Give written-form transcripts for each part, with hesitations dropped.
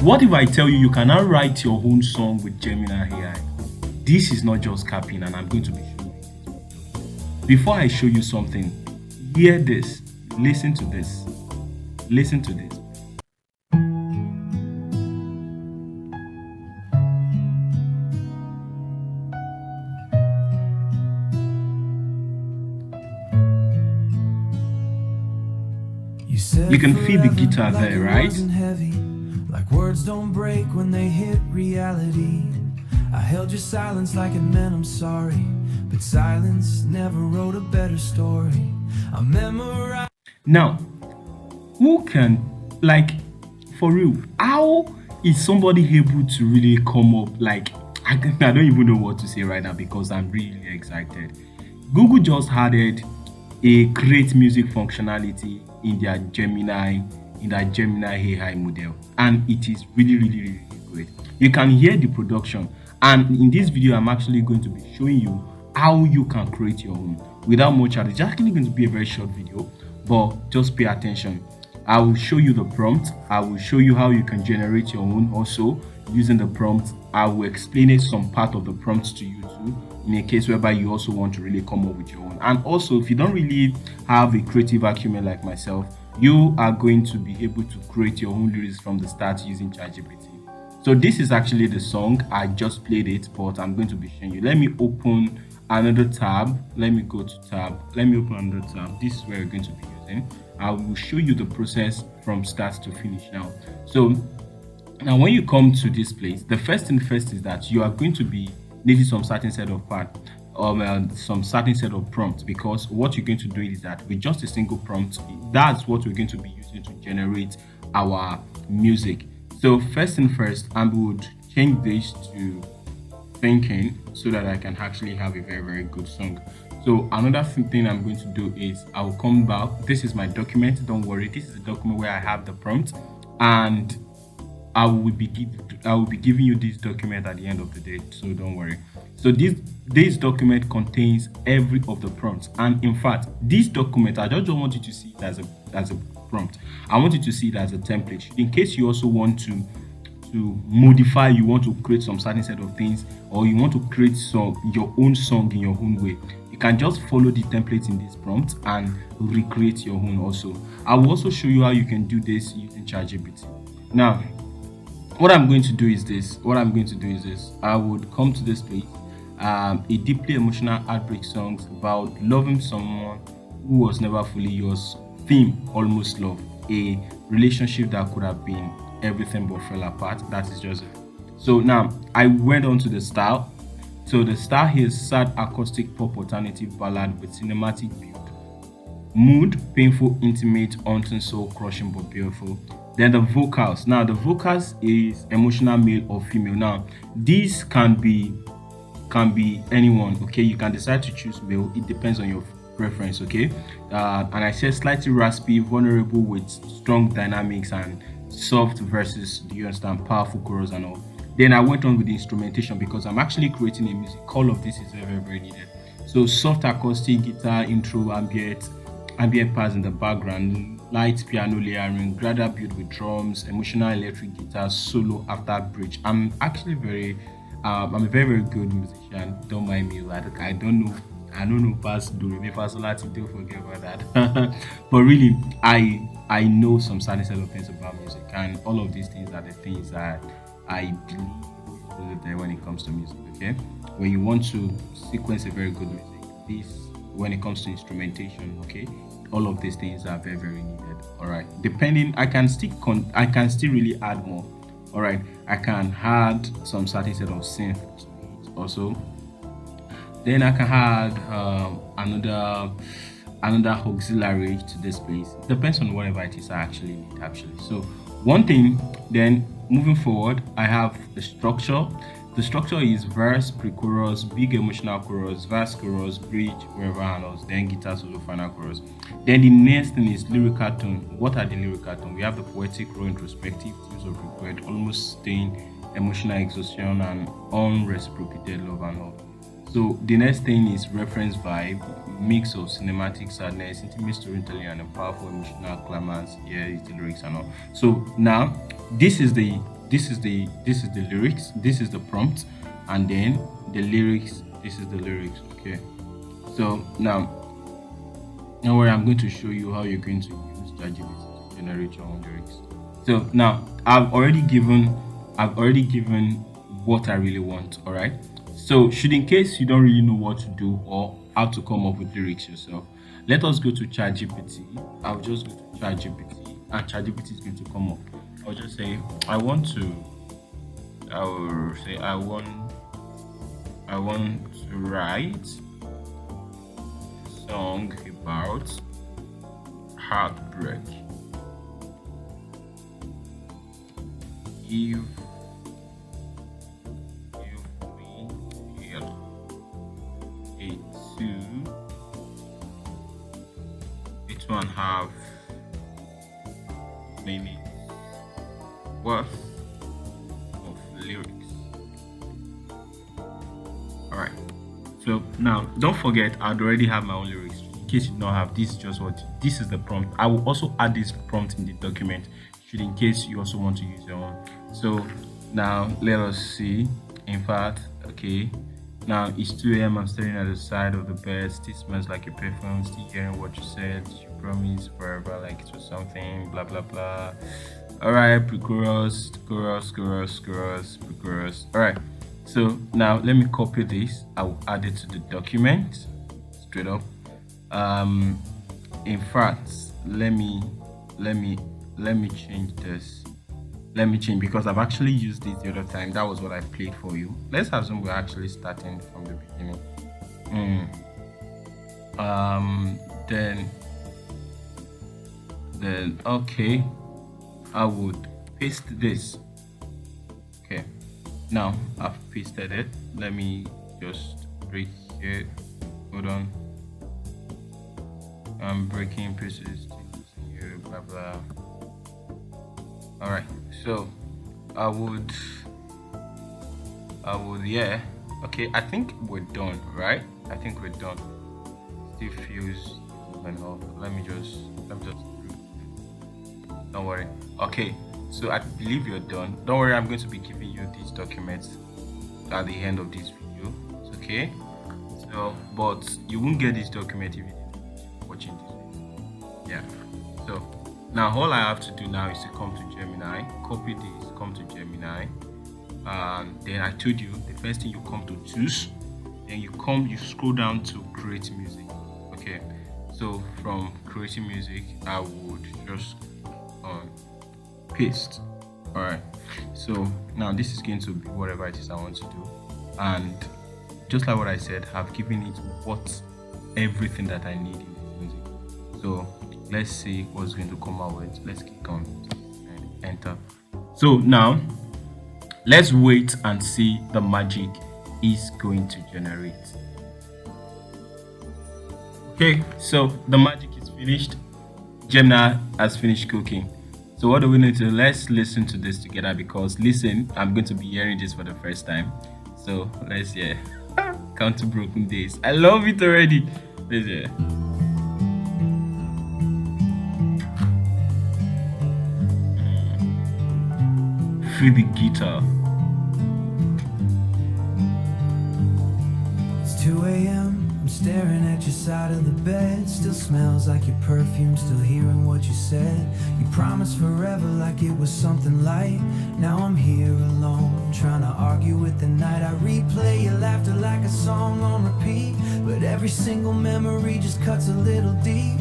What if I tell you you can now write your own song with Gemini AI? This is not just capping, and I'm going to be showing you. Before I show you something, hear this, listen to this, listen to this. You can feel the guitar there, right? Like words don't break when they hit reality. I held your silence like it meant I'm sorry, but silence never wrote a better story. I memorize. Now, who can, like, for real, how is somebody able to really come up, like, I don't even know what to say right now because I'm really excited. Google just added a create music functionality in their Gemini AI model, and it is really great. You can hear the production, and in this video I'm actually going to be showing you how you can create your own without much ado. It's actually going to be a very short video, but just pay attention. I will show you the prompt, I will show you how you can generate your own also using the prompt. I will explain it some part of the prompt to you too, in a case whereby you also want to really come up with your own. And also, if you don't really have a creative acumen like myself, you are going to be able to create your own lyrics from the start using ChatGPT. So this is actually the song. I just played it, but I'm going to be showing you. Let me open another tab. Let me go to tab. Let me open another tab. This is where we're going to be using. I will show you the process from start to finish now. So now when you come to this place, the first thing first is that you are going to be needing some certain set of part, some certain set of prompts, because what you're going to do is that with just a single prompt, that's what we're going to be using to generate our music. So first thing first, I would change this to thinking so that I can actually have a very good song. So another thing I'm going to do is I will come back. This is my document. Don't worry, this is a document where I have the prompt, and I will be giving you this document at the end of the day, so don't worry. So this document contains every of the prompts, and in fact this document, I just don't want you to see it as a prompt. I want you to see it as a template in case you also want to modify, you want to create some certain set of things, or you want to create your own song in your own way. You can just follow the template in this prompt and recreate your own also. I will also show you how you can do this using ChatGPT. Now, what I'm going to do is this. I would come to this place, a deeply emotional heartbreak songs about loving someone who was never fully yours. Theme, almost love. A relationship that could have been everything but fell apart. That is just it. So now I went on to the style. So the style here is sad acoustic pop alternative ballad with cinematic build. Mood, painful, intimate, haunting, soul crushing but beautiful. Then the vocals. Now the vocals is emotional, male or female. Now this can be anyone. Okay, you can decide to choose male. It depends on your preference. Okay, and I said slightly raspy, vulnerable with strong dynamics and soft verses. Do you understand? Powerful chorus and all. Then I went on with the instrumentation because I'm actually creating a music. All of this is very needed. So soft acoustic guitar, intro, ambient parts in the background, light piano layering, gradual build with drums, emotional electric guitar, solo after bridge. I'm actually I'm a very good musician. Don't mind me. I don't know past do re mi fa sol la ti do, forget about that. But really, I know some certain set of things about music, and all of these things are the things that I believe there when it comes to music. Okay, when you want to sequence a very good music, when it comes to instrumentation, okay, all of these things are very needed. All right, depending, I can still really add more. All right, I can add some certain set of synth also. Then I can add another auxiliary to this place. Depends on whatever it is I actually need So one thing, then moving forward, I have the structure. The structure is verse, pre-chorus, big emotional chorus, verse, chorus, bridge, wherever handles, then guitar solo, final chorus. Then the next thing is lyrical tone. What are the lyrical tone? We have the poetic, raw, introspective, themes of regret, almost staying, emotional exhaustion, and unreciprocated love and all. So the next thing is reference vibe, mix of cinematic sadness, intimate storytelling, and a powerful emotional climax. Here is the lyrics and all. So now this is the this is the lyrics, this is the prompt, and then the lyrics, this is the lyrics. Okay. So now, don't worry, I'm going to show you how you're going to use ChatGPT to generate your own lyrics. So now I've already given what I really want. All right. So should in case you don't really know what to do or how to come up with lyrics yourself, let us go to ChatGPT. I'll just go to ChatGPT and ChatGPT is going to come up. I'll just say I will say I want to write a song about heartbreak. If we feel a 2.5 minutes worth of lyrics. Alright. So now don't forget I'd already have my own lyrics. In case you don't have this, this is the prompt. I will also add this prompt in the document should in case you also want to use your own. So now let us see. In fact, okay. Now it's 2 a.m. I'm staring at the side of the bed. Still smells like a perfume. Still hearing what you said. You promised forever, like it was something. Blah blah blah. All right, pre-chorus, chorus. All right. So now let me copy this. I will add it to the document straight up. In fact, let me change this. Let me change because I've actually used this the other time. That was what I played for you. Let's assume we're actually starting from the beginning. Then okay, I would paste this. Okay, now I've pasted it. Let me just break it. Hold on. I'm breaking pieces here, blah blah. All right, so I would yeah. Okay, I think we're done, right? I think we're done. Still feels enough. Let me just don't worry. Okay, so I believe you're done. Don't worry, I'm going to be giving you these documents at the end of this video. It's okay. So but you won't get this document if you're watching this video. Yeah. So now all I have to do now is to come to Gemini, copy this, come to Gemini, and then I told you the first thing you come to choose, then you scroll down to create music. Okay, so from creating music I would just paste. All right, so now this is going to be whatever it is I want to do, and just like what I said, I've given it everything that I need in the music. So let's see what's going to come out with. Let's click on and enter. So now let's wait and see the magic is going to generate. Okay, so the magic is finished. Gemini has finished cooking. So what do we need to do? Let's listen to this together because listen, I'm going to be hearing this for the first time. So let's hear. Count to broken days. I love it already. Let's hear. Feel the guitar. It's 2 a.m. I'm staring at your side of the bed. Still smells like your perfume. Still hearing what you said. You promised forever like it was something light. Now I'm here alone, trying to argue with the night. I replay your laughter like a song on repeat, but every single memory just cuts a little deep.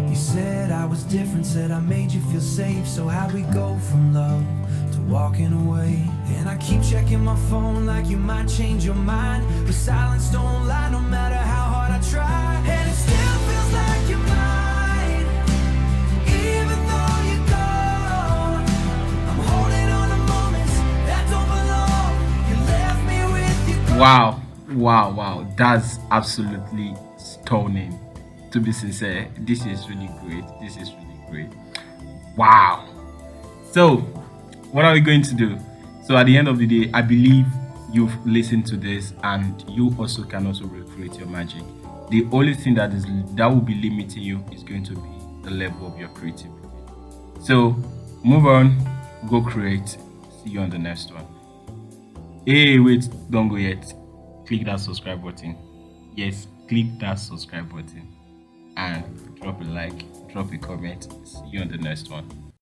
You said I was different, said I made you feel safe. So how'd we go from love to walking away? And I keep checking my phone like you might change your mind, but silence don't lie no matter how hard I try. And it still feels like you're mine, even though you're gone. I'm holding on to moments that don't belong. You left me with your Wow, that's absolutely stunning. To be sincere, this is really great. Wow. So what are we going to do? So at the end of the day, I believe you've listened to this and you also can also recreate your magic. The only thing that will be limiting you is going to be the level of your creativity. So move on, go create. See you on the next one. Hey, wait, don't go yet. Click that subscribe button. Yes, click that subscribe button and drop a like, drop a comment. See you on the next one.